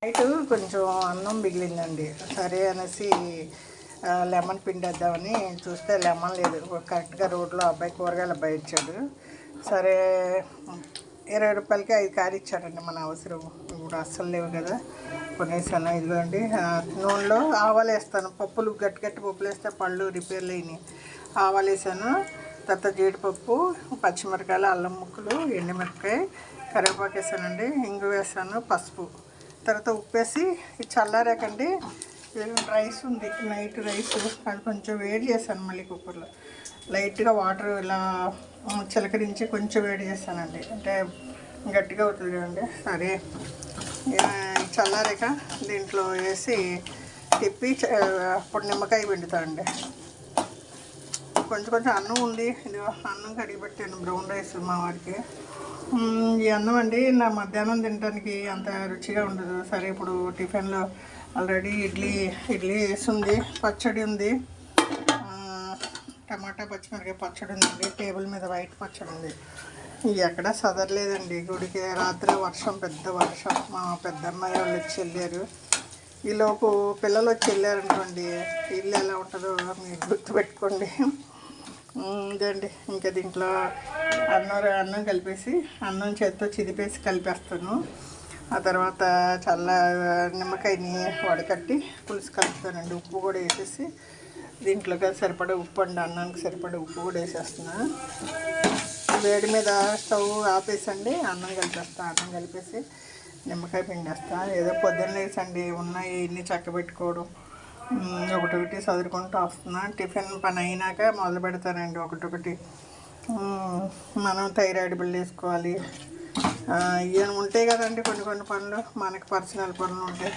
Night కొంచెం అన్నం మిగిలిందండి. సరే అనేసి లెమన్ పిండేద్దామని చూస్తే లెమన్ లేదు. కరెక్ట్గా రోడ్లో అబ్బాయి కూరగాయల అబ్బాయి ఇచ్చాడు. సరే 20 రూపాయలకి 5 కాయలు ఇచ్చాడండి. మన అవసరం ఇప్పుడు అస్సలు లేవు కదా, కొనేసాను. ఇదిగోండి నూనెలో ఆవాలు వేస్తాను. పప్పులు గట్టి గట్టి పప్పులు వేస్తే పళ్ళు రిపేర్లు అయినాయి. ఆవాలు వేసాను, తర్వాత జీడిపప్పు, పచ్చిమిరకాయలు, అల్లం ముక్కలు, ఎండుమిరపకాయ, కరివేపాకు వేసానండి, ఇంగు వేసాను, పసుపు, తర్వాత ఉప్పేసి చల్లారాకండి రైస్ ఉంది, నైట్ రైస్ అది కొంచెం వేడి చేశాను. మళ్ళీ కుక్కర్లో లైట్గా వాటర్ ఇలా చిలకరించి కొంచెం వేడి చేశానండి, అంటే గట్టిగా అవుతుంది కదండి. సరే చల్లారాక దీంట్లో వేసి తిప్పి అప్పుడు నిమ్మకాయ పిండుతానండి. కొంచెం కొంచెం అన్నం ఉంది, ఇది అన్నం కడిగి పెట్టాను, బ్రౌన్ రైస్ మా వాడికి. ఈ అన్నం అండి నా మధ్యాహ్నం తినడానికి అంత రుచిగా ఉండదు. సరే ఇప్పుడు టిఫిన్లో ఆల్రెడీ ఇడ్లీ వేసింది, పచ్చడి ఉంది, టమాటా పచ్చిమిరకాయ పచ్చడి ఉందండి, టేబుల్ మీద వైట్ పచ్చడి ఉంది. ఎక్కడ సదరలేదండి. గుడికి రాత్రి వర్షం, పెద్ద వర్షం. మా పెద్దమ్మాయి వాళ్ళు వచ్చి వెళ్ళారు. ఈలోపు పిల్లలు వచ్చి వెళ్ళారనుకోండి, ఇల్లు ఎలా ఉంటుందో మీరు గుర్తుపెట్టుకోండి. ఇదండి ఇంకా దీంట్లో అన్నం కలిపేసి అన్నం చేత్తో చిదిపేసి కలిపేస్తాను. ఆ తర్వాత నిమ్మకాయని వడకట్టి పులుసు కలుపుతానండి. ఉప్పు కూడా వేసేసి దీంట్లోకి సరిపడే ఉప్పు అండి, అన్నానికి సరిపడే ఉప్పు కూడా వేసేస్తున్నా. వేడి మీద స్టవ్ ఆపేసండి అన్నం కలిపేస్తాను. అన్నం కలిపేసి నిమ్మకాయ పిండేస్తాను. ఏదో పొద్దున్న లేసండి ఉన్నాయి ఇన్ని చక్కబెట్టుకోవడం, ఒకటొకటి చదువుకుంటూ వస్తున్నా. టిఫిన్ పని అయినాక మొదలు పెడతానండి ఒకటొకటి. మనం థైరాయిడ్ బిల్ వేసుకోవాలి, ఇవన్నీ ఉంటాయి కదండి, కొన్ని పనులు మనకి పర్సనల్ పనులు ఉంటాయి.